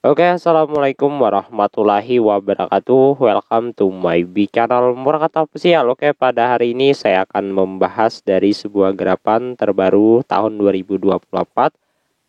Oke, assalamualaikum warahmatullahi wabarakatuh. Welcome to my B channel Murakato Official. Oke, pada hari ini saya akan membahas dari sebuah gerapan terbaru tahun 2024,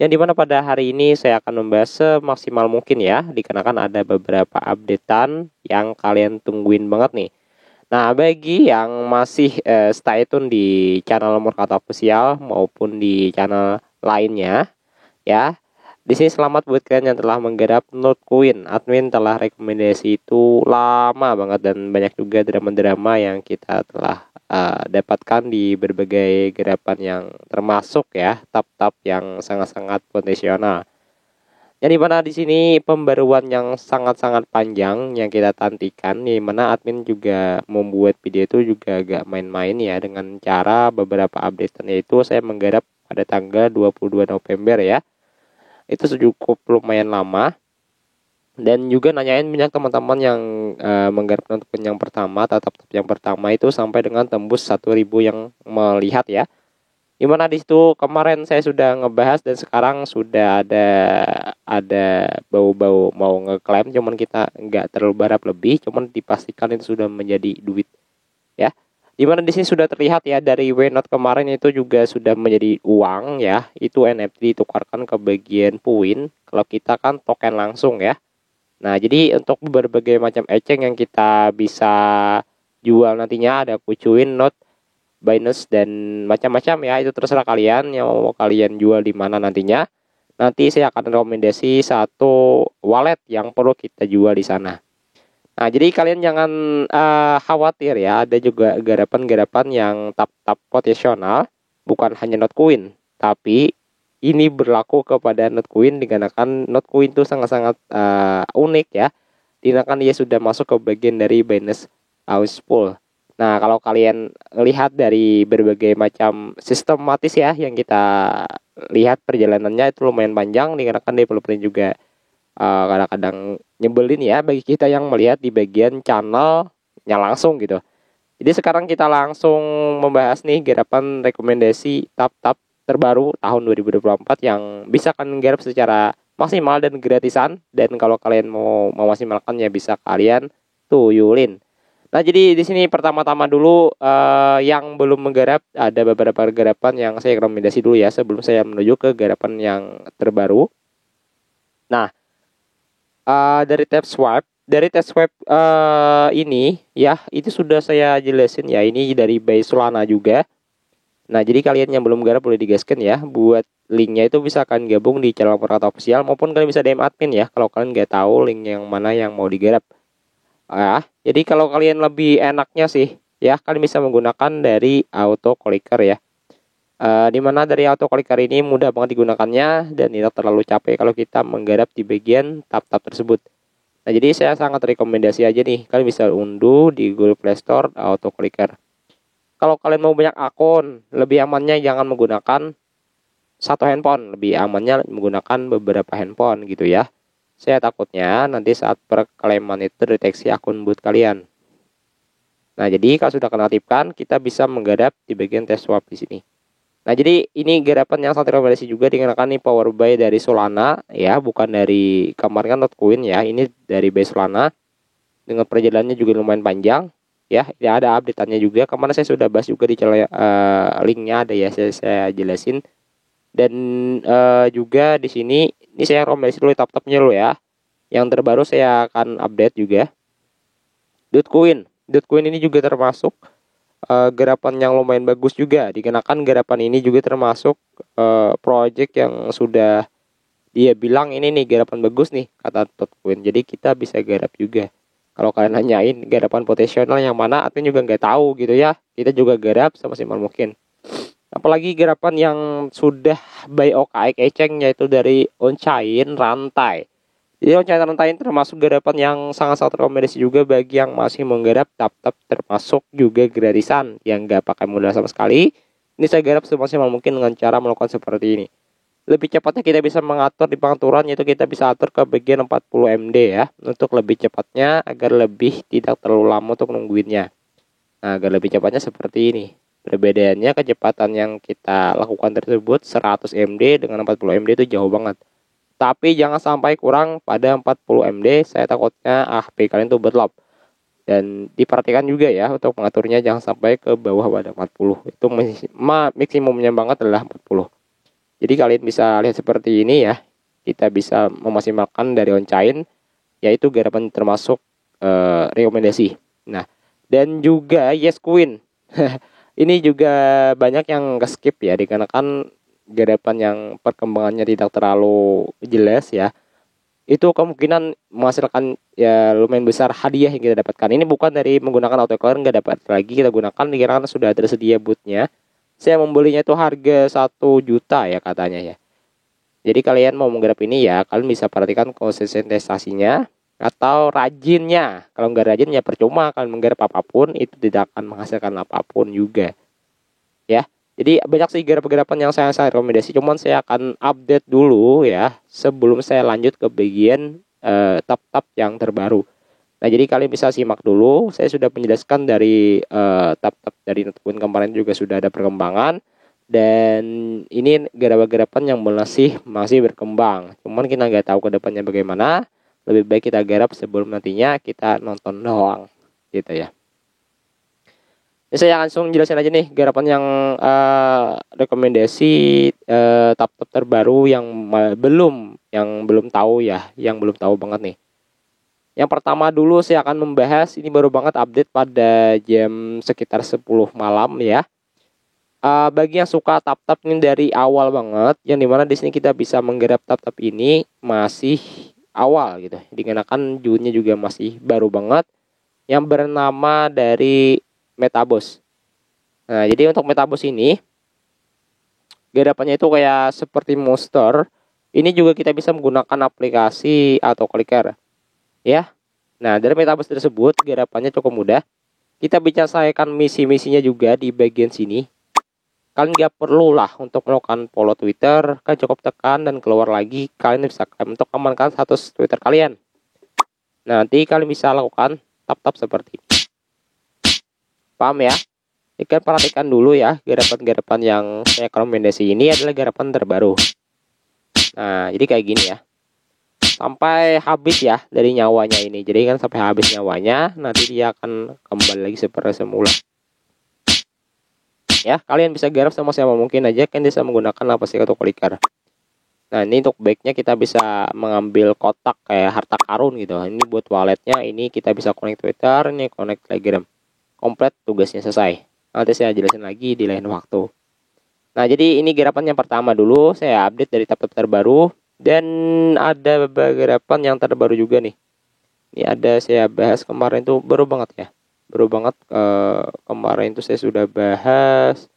yang dimana pada hari ini saya akan membahas semaksimal mungkin ya, dikarenakan ada beberapa updatean yang kalian tungguin banget nih. Nah, bagi yang masih stay tune di channel Murakato Official maupun di channel lainnya ya, di sini selamat buat kalian yang telah menggarap Note Queen. Admin telah rekomendasi itu lama banget, dan banyak juga drama-drama yang kita telah dapatkan di berbagai garapan, yang termasuk ya tab-tab yang sangat-sangat potensial. Yang dimana di sini pembaruan yang sangat-sangat panjang yang kita tantikan, di mana admin juga membuat video itu juga agak main-main ya, dengan cara beberapa update, yaitu saya menggarap pada tanggal 22 November ya. Itu cukup lumayan lama, dan juga nanyain banyak teman-teman yang menggarap nonton yang pertama, tatap yang pertama itu sampai dengan tembus 1.000 yang melihat ya. Dimana di situ kemarin saya sudah ngebahas, dan sekarang sudah ada bau-bau mau ngeklaim, cuman kita nggak terlalu berharap lebih, cuman dipastikan itu sudah menjadi duit ya. Dimana di sini sudah terlihat ya, dari Wenote kemarin itu juga sudah menjadi uang ya. Itu NFT ditukarkan ke bagian puin. Kalau kita kan token langsung ya. Nah, jadi untuk berbagai macam eceng yang kita bisa jual nantinya, ada Kucuin, Note, Binance, dan macam-macam ya. Itu terserah kalian yang mau kalian jual di mana nantinya. Nanti saya akan rekomendasi satu wallet yang perlu kita jual di sana. Nah, jadi kalian jangan khawatir ya, ada juga garapan-garapan yang tap-tap potensial, bukan hanya Not Queen, tapi ini berlaku kepada Not Queen, dikarenakan Not Queen itu sangat-sangat unik ya, dikarenakan dia sudah masuk ke bagian dari Binance House Pool. Nah, kalau kalian lihat dari berbagai macam sistematis ya, yang kita lihat perjalanannya itu lumayan panjang, dikarenakan developernya juga kadang-kadang nyebelin ya bagi kita yang melihat di bagian channelnya langsung gitu. Jadi sekarang kita langsung membahas nih garapan rekomendasi tab-tab terbaru tahun 2024 yang bisa kalian garap secara maksimal dan gratisan, dan kalau kalian mau memaksimalkan ya bisa kalian tuyulin. Nah, jadi di sini pertama-tama dulu yang belum menggarap, ada beberapa garapan yang saya rekomendasi dulu ya sebelum saya menuju ke garapan yang terbaru. Nah, dari tab swipe ini ya, itu sudah saya jelasin ya, ini dari by Solana juga. Nah, jadi kalian yang belum garap boleh digaskan ya, buat linknya itu bisa kalian gabung di channel Murakato Official, maupun kalian bisa DM admin ya kalau kalian nggak tahu link yang mana yang mau digarap. Jadi kalau kalian lebih enaknya sih ya, kalian bisa menggunakan dari auto clicker ya. Dimana dari auto clicker ini mudah banget digunakannya, dan tidak terlalu capek kalau kita menggarap di bagian tab-tab tersebut. Nah, jadi saya sangat rekomendasi aja nih, kalian bisa unduh di Google Play Store auto clicker. Kalau kalian mau banyak akun, lebih amannya jangan menggunakan satu handphone, lebih amannya menggunakan beberapa handphone gitu ya. Saya takutnya nanti saat perklaiman itu deteksi akun boot kalian. Nah, jadi kalau sudah kenaktifkan, kita bisa menggarap di bagian test swap di sini. Nah, jadi ini garapan yang sangat rekomendasi juga, dikarenakan ini power buy dari Solana ya, bukan dari kemarin kan Notcoin ya, ini dari buy Solana, dengan perjalanannya juga lumayan panjang ya. Ini ada update-annya juga, kemarin saya sudah bahas juga di channel, linknya ada ya, saya jelasin. Dan juga di sini ini saya rekomendasi dulu tab-tabnya dulu ya. Yang terbaru saya akan update juga Dogecoin. Dogecoin ini juga termasuk garapan yang lumayan bagus juga, dikenakan garapan ini juga termasuk project yang sudah dia bilang ini nih garapan bagus nih kata Dogecoin, jadi kita bisa garap juga. Kalau kalian nanyain garapan potensial yang mana, admin juga nggak tahu gitu ya, kita juga garap semaksimal mungkin. Apalagi garapan yang sudah by OKX Eceng, yaitu dari Onchain Rantai. Jadi Onchain Rantai termasuk garapan yang sangat-sangat rekomendasi juga bagi yang masih menggarap tab-tab, termasuk juga gratisan yang nggak pakai modal sama sekali. Ini saya garap semaksimal mungkin dengan cara melakukan seperti ini. Lebih cepatnya kita bisa mengatur di pengaturan, yaitu kita bisa atur ke bagian 40 MD ya, untuk lebih cepatnya agar lebih tidak terlalu lama untuk nungguinnya. Nah, agar lebih cepatnya seperti ini. Perbedaannya kecepatan yang kita lakukan tersebut 100 MD dengan 40 MD itu jauh banget. Tapi jangan sampai kurang pada 40 MD, saya takutnya HP kalian tuh berlap. Dan diperhatikan juga ya untuk mengaturnya, jangan sampai ke bawah pada 40. Itu maksimumnya banget adalah 40. Jadi kalian bisa lihat seperti ini ya. Kita bisa memaksimalkan dari Onchain, yaitu garapan termasuk rekomendasi. Nah, dan juga Yes Queen. Ini juga banyak yang skip ya, dikarenakan garapan yang perkembangannya tidak terlalu jelas ya. Itu kemungkinan menghasilkan ya lumayan besar hadiah yang kita dapatkan. Ini bukan dari menggunakan autoclarer, nggak dapat lagi kita gunakan dikarenakan sudah tersedia bootnya. Saya membelinya itu harga 1 juta ya katanya ya. Jadi kalian mau menggarap ini ya, kalian bisa perhatikan konsistensinya atau rajinnya. Kalau nggak rajin ya percuma kalian menggarap apapun, itu tidak akan menghasilkan apapun juga. Ya. Jadi banyak sih garapan-garapan yang saya rekomendasi, cuman saya akan update dulu ya sebelum saya lanjut ke bagian tab-tab yang terbaru. Nah, jadi kalian bisa simak dulu. Saya sudah menjelaskan dari tab-tab dari notebook kemarin juga sudah ada perkembangan. Dan ini garapan-garapan yang masih berkembang. Cuman kita nggak tahu ke depannya bagaimana. Lebih baik kita garap sebelum nantinya kita nonton doang, gitu ya. Ini saya langsung jelasin aja nih garapan yang rekomendasi tab-tab terbaru yang belum tahu ya, yang belum tahu banget nih. Yang pertama dulu saya akan membahas, ini baru banget update pada jam sekitar 10 malam ya. Bagi yang suka tab-tab ini dari awal banget, yang dimana di sini kita bisa menggarap tab-tab ini masih awal gitu. Dikenakan junnya juga masih baru banget, yang bernama dari Metabos. Nah, jadi untuk Metabos ini garapannya itu kayak seperti Monster. Ini juga kita bisa menggunakan aplikasi atau clicker. Ya. Nah, dari Metabos tersebut garapannya cukup mudah. Kita bisa selesaikan misi-misinya juga di bagian sini. Kalian nggak perlu lah untuk melakukan follow Twitter, kan cukup tekan dan keluar lagi. Kalian bisa untuk amankan status Twitter kalian. Nanti kalian bisa lakukan tap-tap seperti ini. Paham ya? Ikan perhatikan dulu ya, garapan-garapan yang saya rekomendasi ini adalah garapan terbaru. Nah, jadi kayak gini ya. Sampai habis ya dari nyawanya ini. Jadi kan sampai habis nyawanya, nanti dia akan kembali lagi seperti semula. Ya, kalian bisa garap sama siapa mungkin aja, kan bisa menggunakan aplikasi atau clicker. Nah, ini untuk backnya kita bisa mengambil kotak kayak harta karun gitu. Ini buat walletnya, ini kita bisa connect Twitter, ini connect Telegram. Komplit tugasnya selesai. Nanti saya jelasin lagi di lain waktu. Nah, jadi ini garapan yang pertama dulu. Saya update dari tab-tab terbaru. Dan ada beberapa garapan yang terbaru juga nih. Ini ada saya bahas kemarin tuh baru banget ya. Baru banget kemarin tuh saya sudah bahas.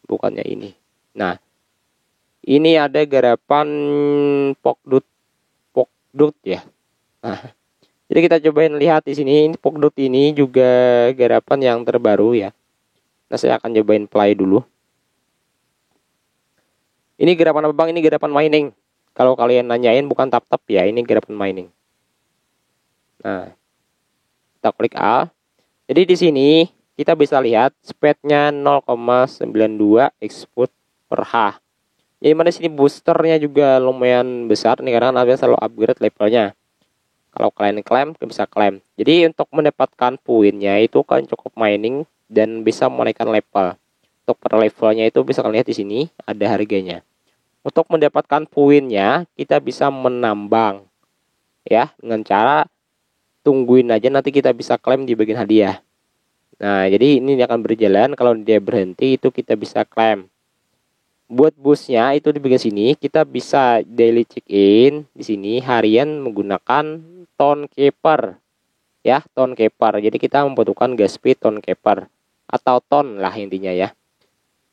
Bukannya ini. Nah, ini ada garapan Pokdut ya. Nah, jadi kita cobain lihat di sini, ini Pokdut ini juga garapan yang terbaru ya. Nah, saya akan cobain play dulu. Ini garapan apa bang? Ini garapan mining. Kalau kalian nanyain bukan tap-tap ya, ini garapan mining. Nah, kita klik A. Jadi di sini kita bisa lihat speednya 0,92 export per H. Jadi mana sini boosternya juga lumayan besar nih karena kalian selalu upgrade levelnya. Kalau kalian klaim, bisa klaim. Jadi untuk mendapatkan poinnya itu kalian cukup mining dan bisa menaikkan level. Untuk per levelnya itu bisa kalian lihat di sini ada harganya. Untuk mendapatkan poinnya kita bisa menambang ya dengan cara tungguin aja nanti kita bisa klaim di bagian hadiah. Nah, jadi ini akan berjalan, kalau dia berhenti itu kita bisa klaim. Buat boostnya itu di bagian sini kita bisa daily check in di sini harian menggunakan Tone Keeper ya, Tone Keeper. Jadi kita membutuhkan gas speed Tone Keeper atau ton lah intinya ya.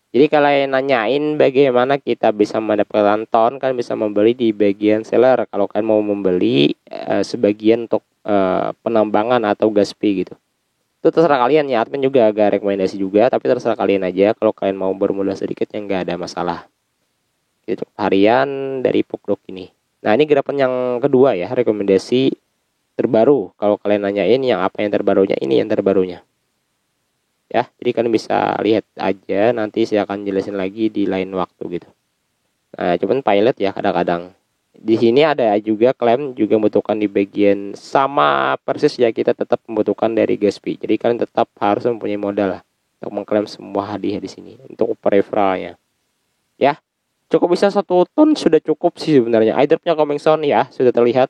Jadi kalau nanyain bagaimana kita bisa mendapatkan ton, kan bisa membeli di bagian seller. Kalau kalian mau membeli sebagian untuk penambangan atau gas speed gitu. Itu terserah kalian ya, admin juga agak rekomendasi juga, tapi terserah kalian aja. Kalau kalian mau bermodal sedikit yang nggak ada masalah. Itu harian dari Pokdok ini. Nah, ini garapan yang kedua ya, rekomendasi terbaru. Kalau kalian nanyain yang apa yang terbarunya, ini yang terbarunya. Ya, jadi kalian bisa lihat aja, nanti saya akan jelasin lagi di lain waktu gitu. Nah, cuman pilot ya kadang-kadang. di sini ada juga klaim juga membutuhkan di bagian sama persis ya, kita tetap membutuhkan dari gas fee. Jadi kalian tetap harus mempunyai modal lah untuk mengklaim semua hadiah di sini untuk peripheralnya. Ya, cukup bisa 1 ton sudah cukup sih sebenarnya. Airdropnya coming soon ya, sudah terlihat.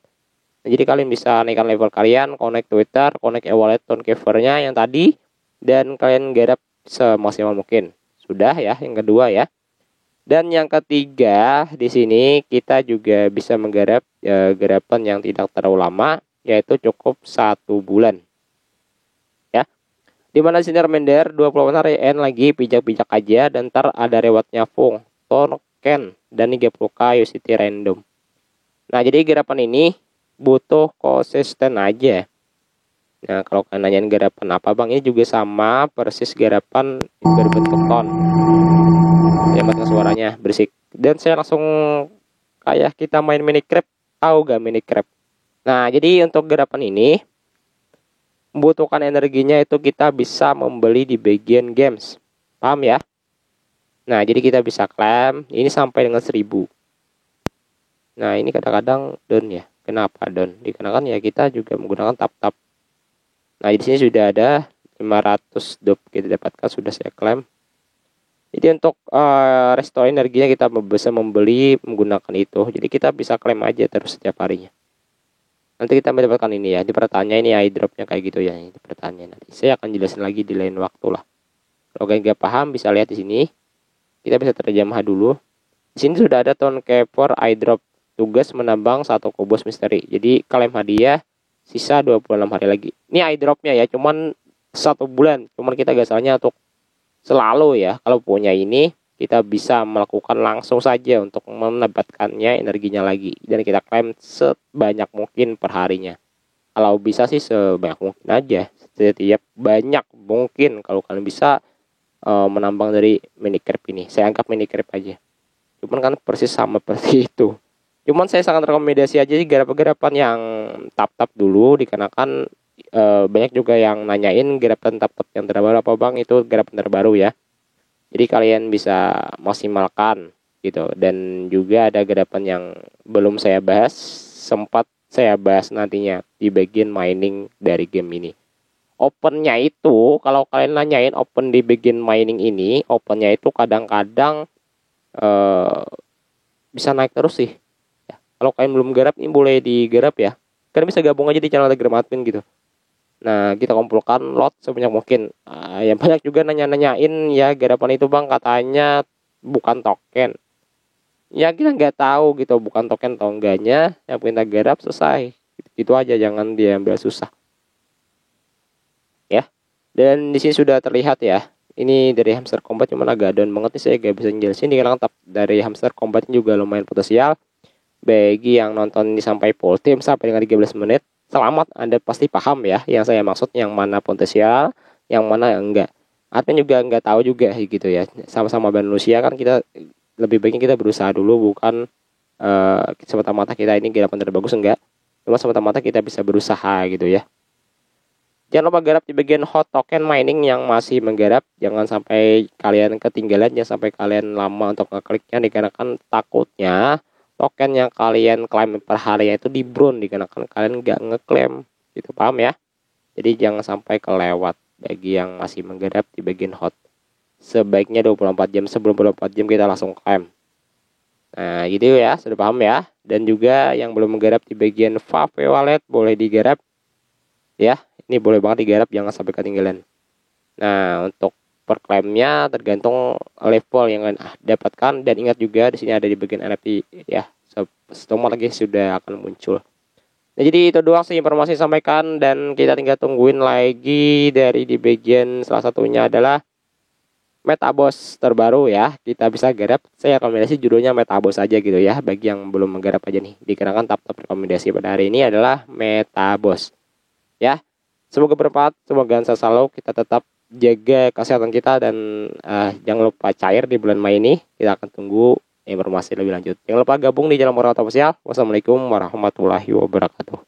Nah, jadi kalian bisa naikkan level kalian, connect Twitter, connect e-wallet ton covernya yang tadi, dan kalian garap semaksimal mungkin. Sudah ya, yang kedua ya. Dan yang ketiga, di sini kita juga bisa menggarap garapan yang tidak terlalu lama, yaitu cukup 1 bulan. Ya. Dimana sini reminder 24 hari N lagi pijak-pijak aja, dan ntar ada rewardnya Fung, token, dan 30k USDT random. Nah, jadi garapan ini butuh konsisten aja. Nah, kalau kalian nanyain garapan apa bang, ini juga sama persis garapan berbentuk ton. Ya, mata suaranya berisik. Dan saya langsung kayak kita main Minecraft. Tahu gak Minecraft? Nah, jadi untuk garapan ini membutuhkan energinya itu kita bisa membeli di bagian games. Paham ya? Nah, jadi kita bisa klaim ini sampai dengan 1000. Nah, ini kadang-kadang down ya. Kenapa down? Dikarenakan ya kita juga menggunakan tap-tap. Nah, di sini sudah ada 500 dop kita dapatkan, sudah saya klaim. Jadi untuk restore energinya kita bisa membeli menggunakan itu. Jadi kita bisa klaim aja terus setiap harinya. Nanti kita mendapatkan ini ya. Di pertanyaan ini airdropnya kayak gitu ya. Di pertanyaan nanti saya akan jelasin lagi di lain waktu lah. Kalau kalian nggak paham bisa lihat di sini. Kita bisa terjemah dulu. Di sini sudah ada ton keeper airdrop, tugas menambang 1 kubus misteri. Jadi klaim hadiah sisa 26 hari lagi. Ini airdropnya ya, cuman 1 bulan. Cuman kita gak salahnya untuk selalu ya, kalau punya ini kita bisa melakukan langsung saja untuk mendapatkannya energinya lagi, dan kita klaim sebanyak mungkin per harinya. Kalau bisa sih sebanyak mungkin aja, setiap banyak mungkin. Kalau kalian bisa menambang dari Minecraft ini, saya anggap Minecraft aja, cuman kan persis sama seperti itu. Cuman saya sangat rekomendasi aja sih garapan-garapan yang tap-tap dulu, dikarenakan banyak juga yang nanyain garapan tap-tap yang terbaru apa bang. Itu garapan terbaru ya, jadi kalian bisa maksimalkan gitu. Dan juga ada garapan yang belum saya bahas, sempat saya bahas nantinya di bagian mining dari game ini. Opennya itu, kalau kalian nanyain open di bagian mining ini, opennya itu kadang-kadang bisa naik terus sih ya. Kalau kalian belum garap, ini boleh digarap ya. Kalian bisa gabung aja di channel Telegram admin gitu. Nah, kita kumpulkan lot sebanyak mungkin. Yang banyak juga nanya-nanyain ya, garapan itu bang katanya bukan token. Ya kita nggak tahu gitu bukan token atau enggaknya. Yang kita garap selesai. Itu aja, jangan diambil susah. Ya. Dan di sini sudah terlihat ya. Ini dari Hamster Combat, cuman agak down banget nih, saya gak bisa ngejelasin. Dikarenakan dari Hamster Combat juga lumayan potensial. Bagi yang nonton ini sampai full team sampai dengan 13 menit, selamat, Anda pasti paham ya yang saya maksud, yang mana potensial, yang mana yang enggak. Admin juga enggak tahu juga gitu ya. Sama-sama manusia kan, kita lebih baiknya kita berusaha dulu, bukan semata-mata kita ini garapan terbagus, enggak. Cuma semata-mata kita bisa berusaha gitu ya. Jangan lupa garap di bagian hot token mining yang masih menggarap. Jangan sampai kalian ketinggalan, jangan sampai kalian lama untuk ngekliknya, dikarenakan takutnya token yang kalian klaim per harinya itu di brown, dikarenakan kalian nggak ngeklaim gitu, paham ya. Jadi jangan sampai kelewat bagi yang masih menggarap di bagian hot. Sebaiknya 24 jam sebelum 24 jam kita langsung klaim. Nah gitu ya, sudah paham ya. Dan juga yang belum menggarap di bagian Fave Wallet boleh digarap ya. Ini boleh banget digarap, jangan sampai ketinggalan. Nah, untuk per klaimnya tergantung level yang kalian dapatkan, dan ingat juga di sini ada di bagian NFT ya. Setelah lagi sudah akan muncul. Nah, jadi itu doang sih informasi yang sampaikan, dan kita tinggal tungguin lagi dari di bagian salah satunya adalah Metaboss terbaru ya. Kita bisa garap. Saya rekomendasi judulnya Metaboss aja gitu ya, bagi yang belum menggarap aja nih. Dikarenakan tab rekomendasi pada hari ini adalah Metaboss. Ya. Semoga bermanfaat, semoga selalu kita tetap jaga kesehatan kita, dan jangan lupa cair di bulan Mei ini. Kita akan tunggu informasi lebih lanjut. Jangan lupa gabung di channel Morata Official. Wassalamualaikum warahmatullahi wabarakatuh.